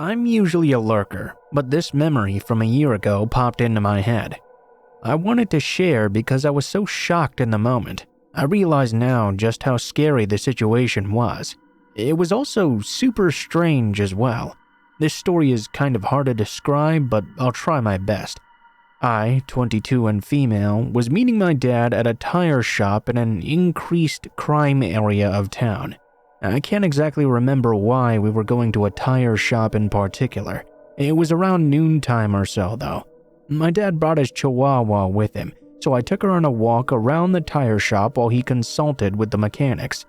I'm usually a lurker, but this memory from a year ago popped into my head. I wanted to share because I was so shocked in the moment. I realize now just how scary the situation was. It was also super strange as well. This story is kind of hard to describe, but I'll try my best. I, 22 and female, was meeting my dad at a tire shop in an increased crime area of town. I can't exactly remember why we were going to a tire shop in particular. It was around noontime or so, though. My dad brought his chihuahua with him, so I took her on a walk around the tire shop while he consulted with the mechanics.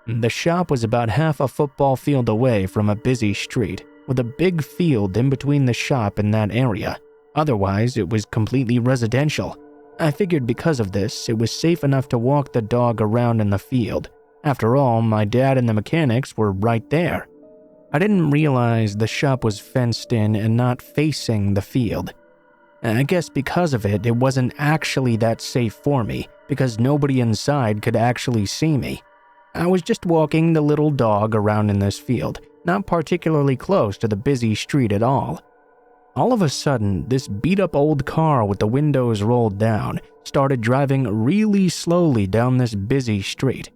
The shop was about half a football field away from a busy street, with a big field in between the shop and that area. Otherwise, it was completely residential. I figured because of this, it was safe enough to walk the dog around in the field. After all, my dad and the mechanics were right there. I didn't realize the shop was fenced in and not facing the field. I guess because of it, it wasn't actually that safe for me, because nobody inside could actually see me. I was just walking the little dog around in this field, not particularly close to the busy street at all. All of a sudden, this beat-up old car with the windows rolled down started driving really slowly down this busy street.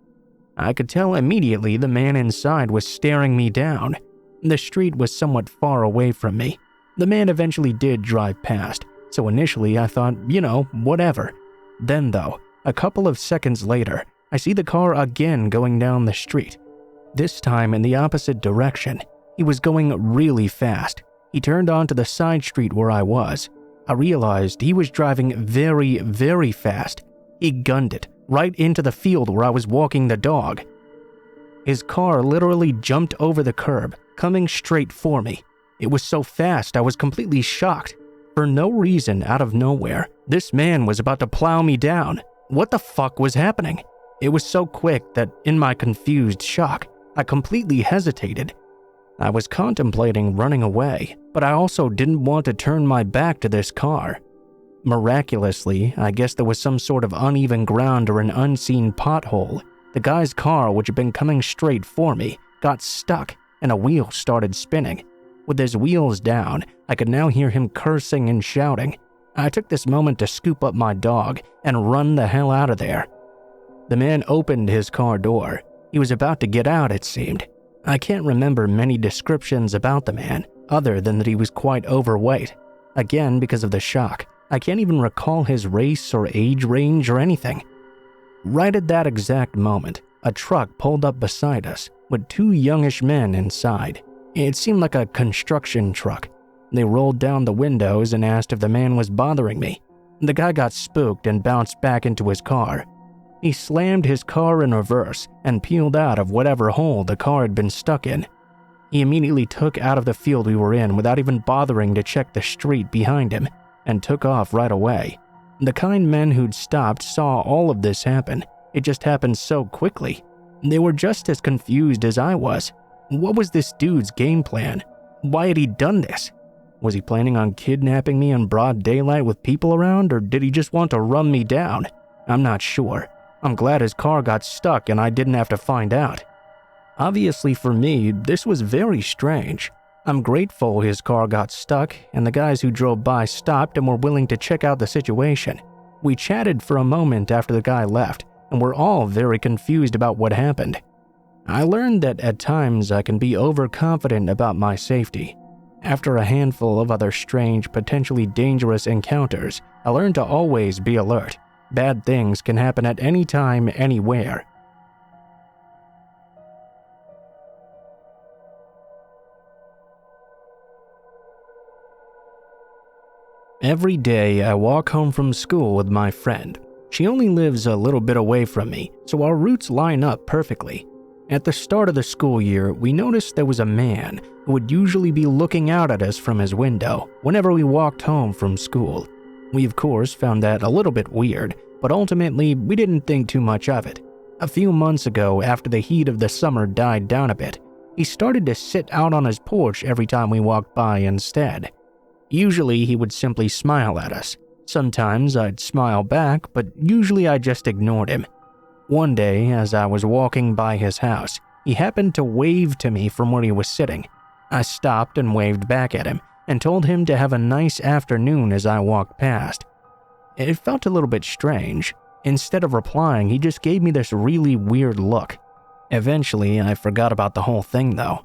I could tell immediately the man inside was staring me down. The street was somewhat far away from me. The man eventually did drive past, so initially I thought, whatever. Then though, a couple of seconds later, I see the car again going down the street. This time in the opposite direction. He was going really fast. He turned onto the side street where I was. I realized he was driving very, very fast. He gunned it right into the field where I was walking the dog. His car literally jumped over the curb, coming straight for me. It was so fast I was completely shocked. For no reason, out of nowhere, this man was about to plow me down. What the fuck was happening? It was so quick that in my confused shock, I completely hesitated. I was contemplating running away, but I also didn't want to turn my back to this car. Miraculously, I guess there was some sort of uneven ground or an unseen pothole. The guy's car, which had been coming straight for me, got stuck and a wheel started spinning. With his wheels down, I could now hear him cursing and shouting. I took this moment to scoop up my dog and run the hell out of there. The man opened his car door. He was about to get out, it seemed. I can't remember many descriptions about the man, other than that he was quite overweight. Again, because of the shock, I can't even recall his race or age range or anything. Right at that exact moment, a truck pulled up beside us with two youngish men inside. It seemed like a construction truck. They rolled down the windows and asked if the man was bothering me. The guy got spooked and bounced back into his car. He slammed his car in reverse and peeled out of whatever hole the car had been stuck in. He immediately took out of the field we were in without even bothering to check the street behind him and took off right away. The kind men who'd stopped saw all of this happen. It just happened so quickly. They were just as confused as I was. What was this dude's game plan? Why had he done this? Was he planning on kidnapping me in broad daylight with people around, or did he just want to run me down? I'm not sure. I'm glad his car got stuck and I didn't have to find out. Obviously for me, this was very strange. I'm grateful his car got stuck and the guys who drove by stopped and were willing to check out the situation. We chatted for a moment after the guy left and were all very confused about what happened. I learned that at times I can be overconfident about my safety. After a handful of other strange, potentially dangerous encounters, I learned to always be alert. Bad things can happen at any time, anywhere. Every day I walk home from school with my friend. She only lives a little bit away from me, so our routes line up perfectly. At the start of the school year, we noticed there was a man who would usually be looking out at us from his window whenever we walked home from school. We of course found that a little bit weird, but ultimately we didn't think too much of it. A few months ago, after the heat of the summer died down a bit, he started to sit out on his porch every time we walked by instead. Usually he would simply smile at us. Sometimes I'd smile back, but usually I just ignored him. One day, as I was walking by his house, he happened to wave to me from where he was sitting. I stopped and waved back at him and told him to have a nice afternoon as I walked past. It felt a little bit strange. Instead of replying, he just gave me this really weird look. Eventually, I forgot about the whole thing though.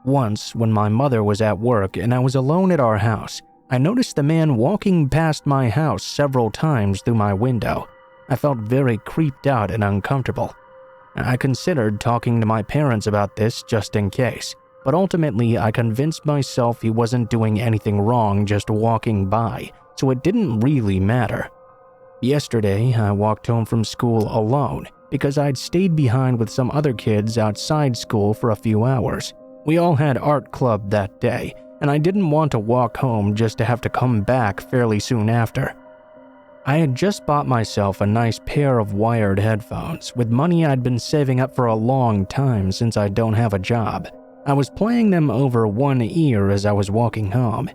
Once, when my mother was at work and I was alone at our house, I noticed the man walking past my house several times through my window. I felt very creeped out and uncomfortable. I considered talking to my parents about this just in case, but ultimately I convinced myself he wasn't doing anything wrong just walking by, so it didn't really matter. Yesterday, I walked home from school alone because I'd stayed behind with some other kids outside school for a few hours. We all had art club that day, and I didn't want to walk home just to have to come back fairly soon after. I had just bought myself a nice pair of wired headphones with money I'd been saving up for a long time since I don't have a job. I was playing them over one ear as I was walking home.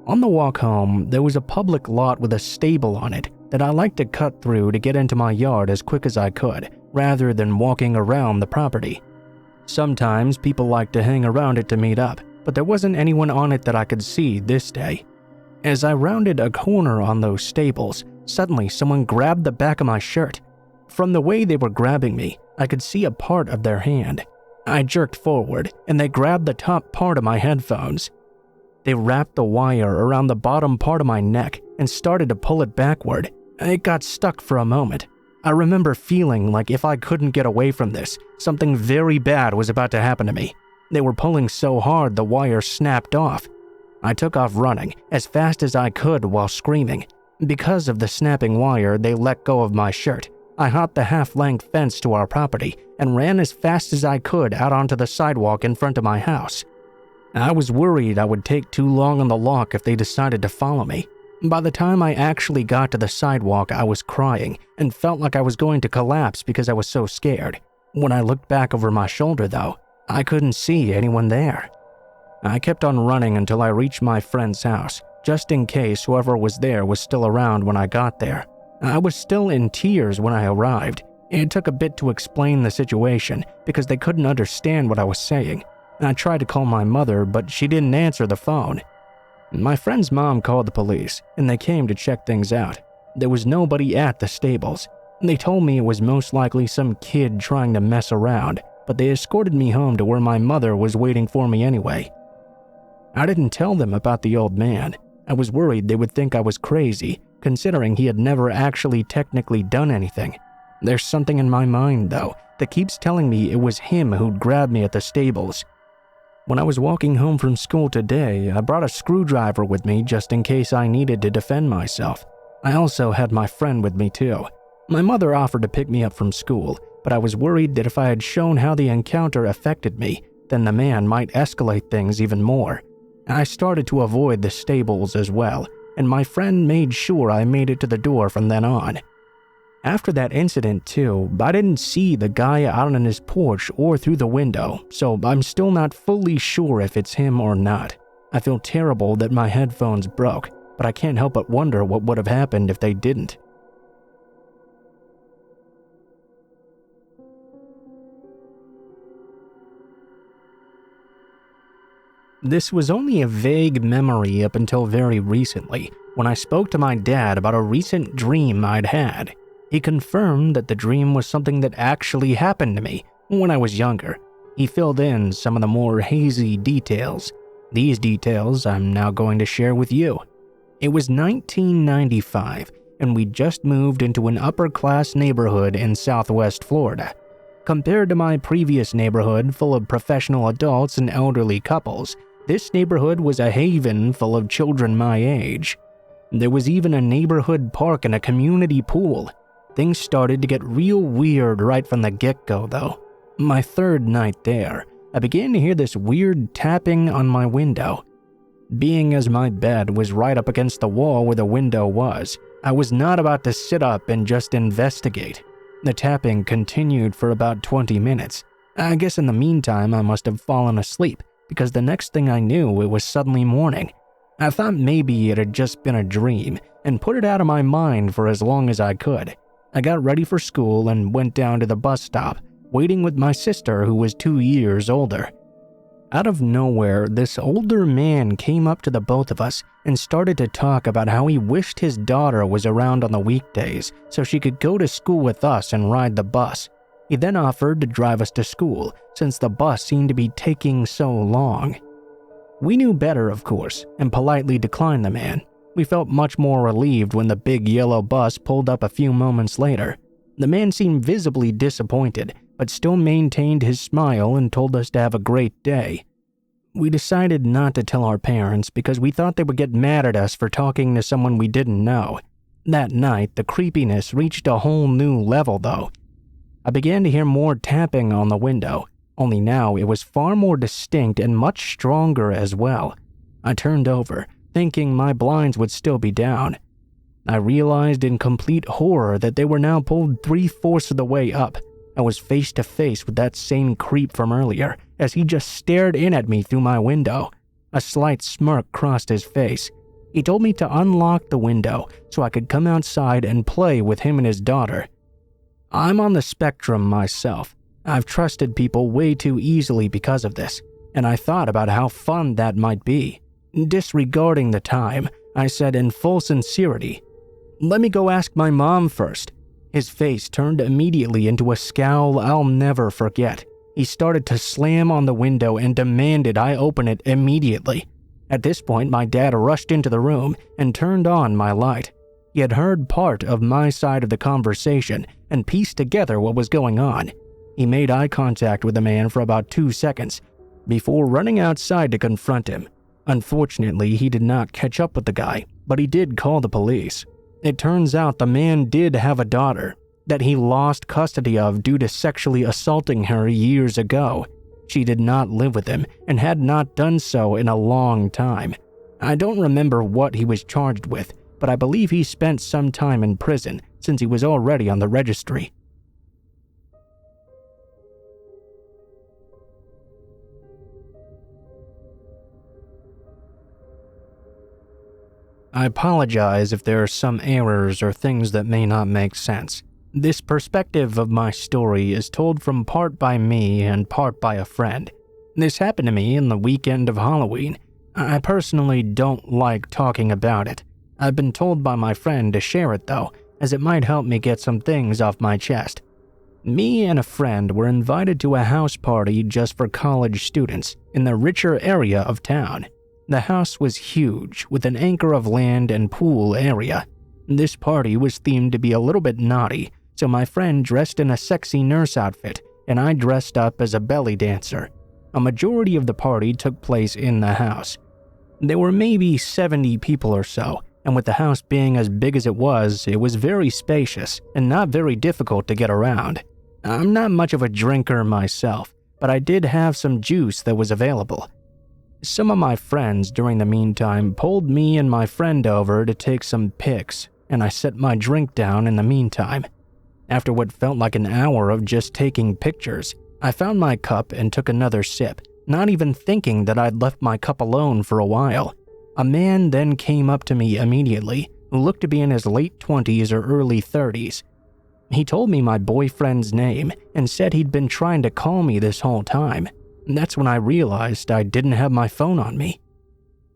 On the walk home, there was a public lot with a stable on it that I liked to cut through to get into my yard as quick as I could, rather than walking around the property. Sometimes people like to hang around it to meet up, but there wasn't anyone on it that I could see this day. As I rounded a corner on those stables, suddenly someone grabbed the back of my shirt. From the way they were grabbing me, I could see a part of their hand. I jerked forward, and they grabbed the top part of my headphones. They wrapped the wire around the bottom part of my neck and started to pull it backward. It got stuck for a moment. I remember feeling like if I couldn't get away from this, something very bad was about to happen to me. They were pulling so hard the wire snapped off. I took off running as fast as I could while screaming. Because of the snapping wire, they let go of my shirt. I hopped the half-length fence to our property and ran as fast as I could out onto the sidewalk in front of my house. I was worried I would take too long on the lock if they decided to follow me. By the time I actually got to the sidewalk, I was crying and felt like I was going to collapse because I was so scared. When I looked back over my shoulder, though, I couldn't see anyone there. I kept on running until I reached my friend's house, just in case whoever was there was still around when I got there. I was still in tears when I arrived. It took a bit to explain the situation because they couldn't understand what I was saying. I tried to call my mother, but she didn't answer the phone. My friend's mom called the police, and they came to check things out. There was nobody at the stables. They told me it was most likely some kid trying to mess around, but they escorted me home to where my mother was waiting for me anyway. I didn't tell them about the old man. I was worried they would think I was crazy, considering he had never actually technically done anything. There's something in my mind, though, that keeps telling me it was him who'd grabbed me at the stables. When I was walking home from school today, I brought a screwdriver with me just in case I needed to defend myself. I also had my friend with me too. My mother offered to pick me up from school, but I was worried that if I had shown how the encounter affected me, then the man might escalate things even more. I started to avoid the stables as well, and my friend made sure I made it to the door from then on. After that incident too, I didn't see the guy out on his porch or through the window, so I'm still not fully sure if it's him or not. I feel terrible that my headphones broke, but I can't help but wonder what would have happened if they didn't. This was only a vague memory up until very recently, when I spoke to my dad about a recent dream I'd had. He confirmed that the dream was something that actually happened to me when I was younger. He filled in some of the more hazy details. These details I'm now going to share with you. It was 1995, and we just moved into an upper-class neighborhood in Southwest Florida. Compared to my previous neighborhood full of professional adults and elderly couples, this neighborhood was a haven full of children my age. There was even a neighborhood park and a community pool. Things started to get real weird right from the get-go, though. My third night there, I began to hear this weird tapping on my window. Being as my bed was right up against the wall where the window was, I was not about to sit up and just investigate. The tapping continued for about 20 minutes. I guess in the meantime I must have fallen asleep, because the next thing I knew it was suddenly morning. I thought maybe it had just been a dream, and put it out of my mind for as long as I could. I got ready for school and went down to the bus stop, waiting with my sister who was 2 years older. Out of nowhere, this older man came up to the both of us and started to talk about how he wished his daughter was around on the weekdays so she could go to school with us and ride the bus. He then offered to drive us to school since the bus seemed to be taking so long. We knew better, of course, and politely declined the man. We felt much more relieved when the big yellow bus pulled up a few moments later. The man seemed visibly disappointed, but still maintained his smile and told us to have a great day. We decided not to tell our parents because we thought they would get mad at us for talking to someone we didn't know. That night, the creepiness reached a whole new level, though. I began to hear more tapping on the window, only now it was far more distinct and much stronger as well. I turned over, thinking my blinds would still be down. I realized in complete horror that they were now pulled 3/4 of the way up. I was face to face with that same creep from earlier as he just stared in at me through my window. A slight smirk crossed his face. He told me to unlock the window so I could come outside and play with him and his daughter. I'm on the spectrum myself. I've trusted people way too easily because of this, and I thought about how fun that might be. Disregarding the time, I said in full sincerity, "Let me go ask my mom first." His face turned immediately into a scowl I'll never forget. He started to slam on the window and demanded I open it immediately. At this point, my dad rushed into the room and turned on my light. He had heard part of my side of the conversation and pieced together what was going on. He made eye contact with the man for about 2 seconds before running outside to confront him. Unfortunately, he did not catch up with the guy, but he did call the police. It turns out the man did have a daughter that he lost custody of due to sexually assaulting her years ago. She did not live with him and had not done so in a long time. I don't remember what he was charged with, but I believe he spent some time in prison since he was already on the registry. I apologize if there are some errors or things that may not make sense. This perspective of my story is told from part by me and part by a friend. This happened to me in the weekend of Halloween. I personally don't like talking about it. I've been told by my friend to share it though, as it might help me get some things off my chest. Me and a friend were invited to a house party just for college students in the richer area of town. The house was huge, with an acre of land and pool area. This party was themed to be a little bit naughty, so my friend dressed in a sexy nurse outfit, and I dressed up as a belly dancer. A majority of the party took place in the house. There were maybe 70 people or so, and with the house being as big as it was very spacious and not very difficult to get around. I'm not much of a drinker myself, but I did have some juice that was available. Some of my friends during the meantime pulled me and my friend over to take some pics, and I set my drink down in the meantime. After what felt like an hour of just taking pictures, I found my cup and took another sip, not even thinking that I'd left my cup alone for a while. A man then came up to me immediately, who looked to be in his late 20s or early 30s. He told me my boyfriend's name and said he'd been trying to call me this whole time. That's when I realized I didn't have my phone on me.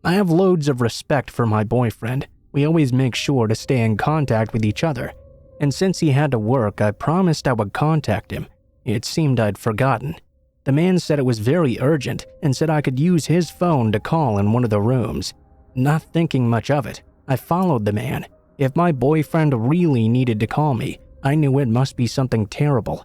I have loads of respect for my boyfriend. We always make sure to stay in contact with each other. And since he had to work, I promised I would contact him. It seemed I'd forgotten. The man said it was very urgent and said I could use his phone to call in one of the rooms. Not thinking much of it, I followed the man. If my boyfriend really needed to call me, I knew it must be something terrible.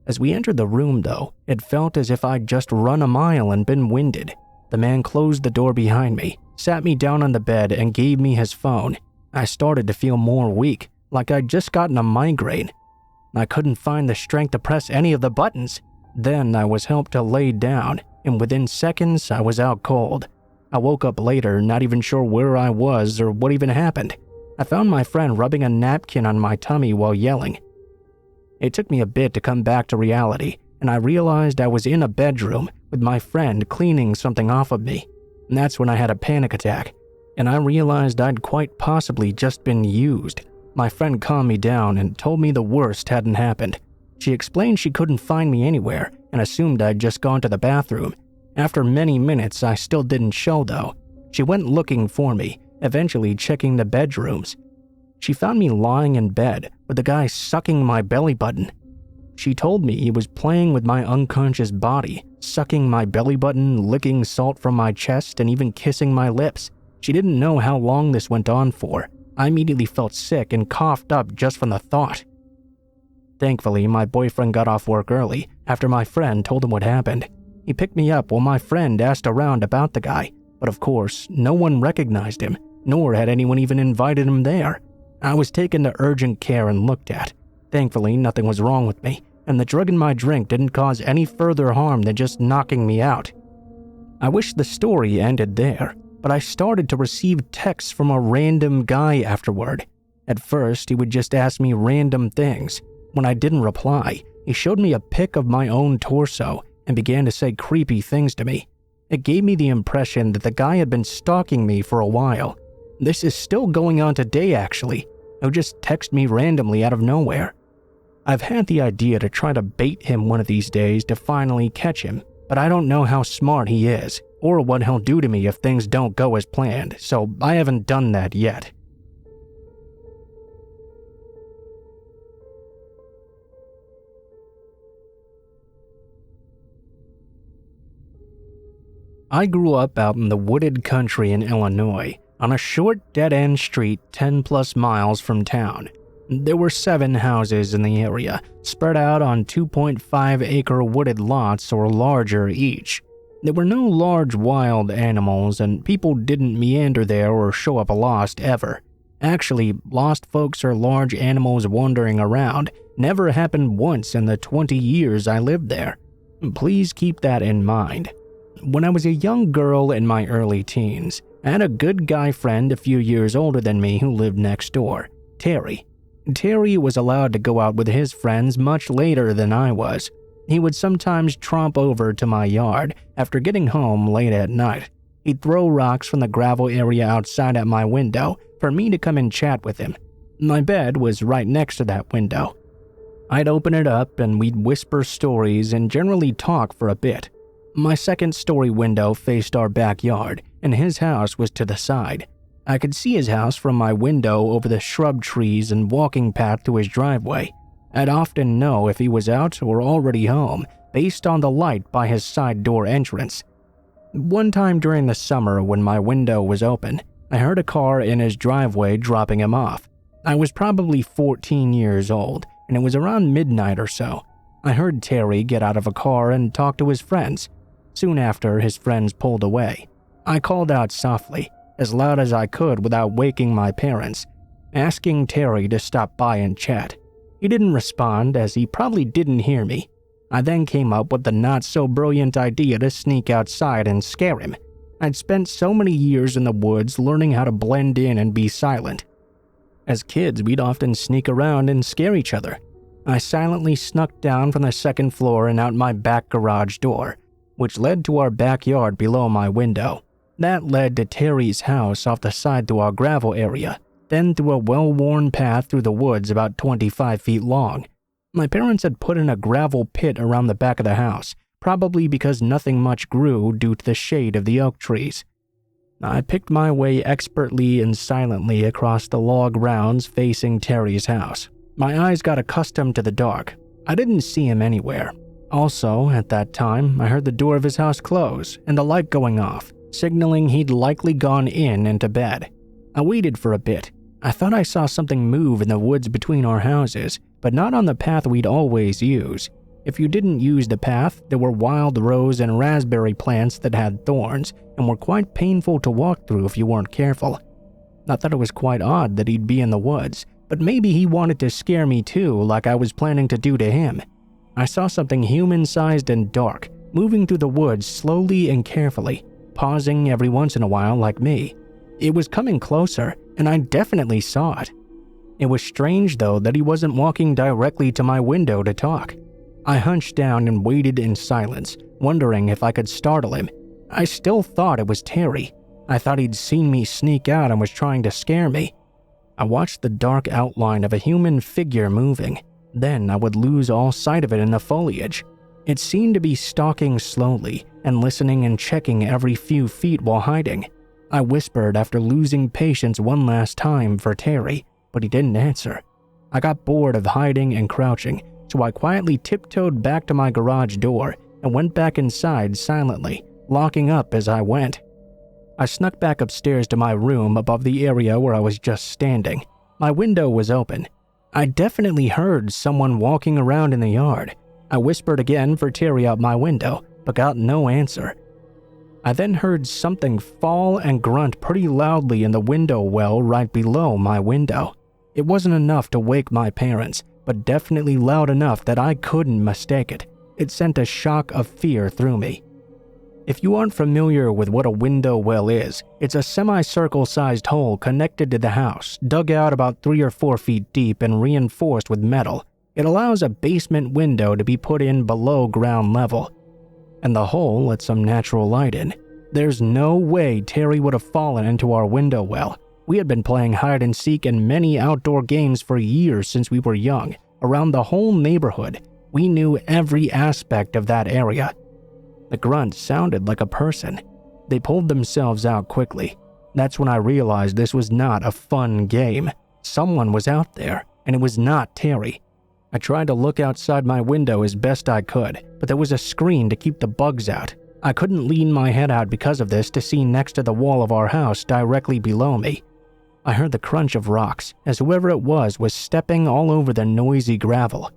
As we entered the room, though, it felt as if I'd just run a mile and been winded. The man closed the door behind me, sat me down on the bed, and gave me his phone. I started to feel more weak, like I'd just gotten a migraine. I couldn't find the strength to press any of the buttons. Then I was helped to lay down, and within seconds I was out cold. I woke up later, not even sure where I was or what even happened. I found my friend rubbing a napkin on my tummy while yelling. It took me a bit to come back to reality, and I realized I was in a bedroom with my friend cleaning something off of me. And that's when I had a panic attack, and I realized I'd quite possibly just been used. My friend calmed me down and told me the worst hadn't happened. She explained she couldn't find me anywhere and assumed I'd just gone to the bathroom. After many minutes, I still didn't show though. She went looking for me, eventually checking the bedrooms. She found me lying in bed with the guy sucking my belly button. She told me he was playing with my unconscious body, sucking my belly button, licking salt from my chest, and even kissing my lips. She didn't know how long this went on for. I immediately felt sick and coughed up just from the thought. Thankfully, my boyfriend got off work early after my friend told him what happened. He picked me up while my friend asked around about the guy, but of course, no one recognized him, nor had anyone even invited him there. I was taken to urgent care and looked at. Thankfully, nothing was wrong with me, and the drug in my drink didn't cause any further harm than just knocking me out. I wish the story ended there, but I started to receive texts from a random guy afterward. At first, he would just ask me random things. When I didn't reply, he showed me a pic of my own torso and began to say creepy things to me. It gave me the impression that the guy had been stalking me for a while. This is still going on today, actually. He'll just text me randomly out of nowhere. I've had the idea to try to bait him one of these days to finally catch him, but I don't know how smart he is, or what he'll do to me if things don't go as planned, so I haven't done that yet. I grew up out in the wooded country in Illinois, on a short dead-end street 10 plus miles from town. There were 7 houses in the area, spread out on 2.5-acre wooded lots or larger each. There were no large wild animals, and people didn't meander there or show up lost ever. Actually, lost folks or large animals wandering around never happened once in the 20 years I lived there. Please keep that in mind. When I was a young girl in my early teens, I had a good guy friend a few years older than me who lived next door, Terry. Terry was allowed to go out with his friends much later than I was. He would sometimes tromp over to my yard after getting home late at night. He'd throw rocks from the gravel area outside at my window for me to come and chat with him. My bed was right next to that window. I'd open it up and we'd whisper stories and generally talk for a bit. My second-story window faced our backyard, and his house was to the side. I could see his house from my window over the shrub trees and walking path to his driveway. I'd often know if he was out or already home based on the light by his side door entrance. One time during the summer when my window was open, I heard a car in his driveway dropping him off. I was probably 14 years old, and it was around midnight or so. I heard Terry get out of a car and talk to his friends. Soon after, his friends pulled away. I called out softly, as loud as I could without waking my parents, asking Terry to stop by and chat. He didn't respond, as he probably didn't hear me. I then came up with the not-so-brilliant idea to sneak outside and scare him. I'd spent so many years in the woods learning how to blend in and be silent. As kids, we'd often sneak around and scare each other. I silently snuck down from the second floor and out my back garage door, which led to our backyard below my window. That led to Terry's house off the side to our gravel area, then through a well-worn path through the woods about 25 feet long. My parents had put in a gravel pit around the back of the house, probably because nothing much grew due to the shade of the oak trees. I picked my way expertly and silently across the log rounds facing Terry's house. My eyes got accustomed to the dark. I didn't see him anywhere. Also, at that time, I heard the door of his house close and the light going off, signaling he'd likely gone in and to bed. I waited for a bit. I thought I saw something move in the woods between our houses, but not on the path we'd always use. If you didn't use the path, there were wild rose and raspberry plants that had thorns and were quite painful to walk through if you weren't careful. I thought it was quite odd that he'd be in the woods, but maybe he wanted to scare me too, like I was planning to do to him. I saw something human-sized and dark, moving through the woods slowly and carefully, pausing every once in a while like me. It was coming closer, and I definitely saw it. It was strange, though, that he wasn't walking directly to my window to talk. I hunched down and waited in silence, wondering if I could startle him. I still thought it was Terry. I thought he'd seen me sneak out and was trying to scare me. I watched the dark outline of a human figure moving. Then I would lose all sight of it in the foliage. It seemed to be stalking slowly and listening and checking every few feet while hiding. I whispered after losing patience one last time for Terry, but he didn't answer. I got bored of hiding and crouching, so I quietly tiptoed back to my garage door and went back inside silently, locking up as I went. I snuck back upstairs to my room above the area where I was just standing. My window was open. I definitely heard someone walking around in the yard. I whispered again for Terry out my window, but got no answer. I then heard something fall and grunt pretty loudly in the window well right below my window. It wasn't enough to wake my parents, but definitely loud enough that I couldn't mistake it. It sent a shock of fear through me. If you aren't familiar with what a window well is, it's a semicircle-sized hole connected to the house, dug out about 3 or 4 feet deep and reinforced with metal. It allows a basement window to be put in below ground level, and the hole lets some natural light in. There's no way Terry would have fallen into our window well. We had been playing hide and seek and many outdoor games for years since we were young. Around the whole neighborhood, we knew every aspect of that area. The grunt sounded like a person. They pulled themselves out quickly. That's when I realized this was not a fun game. Someone was out there, and it was not Terry. I tried to look outside my window as best I could, but there was a screen to keep the bugs out. I couldn't lean my head out because of this to see next to the wall of our house directly below me. I heard the crunch of rocks as whoever it was stepping all over the noisy gravel.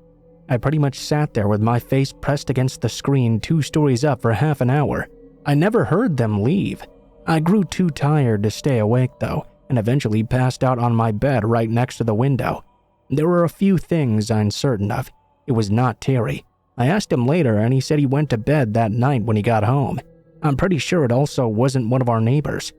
I pretty much sat there with my face pressed against the screen 2 stories up for half an hour. I never heard them leave. I grew too tired to stay awake though, and eventually passed out on my bed right next to the window. There were a few things I'm certain of. It was not Terry. I asked him later and he said he went to bed that night when he got home. I'm pretty sure it also wasn't one of our neighbors.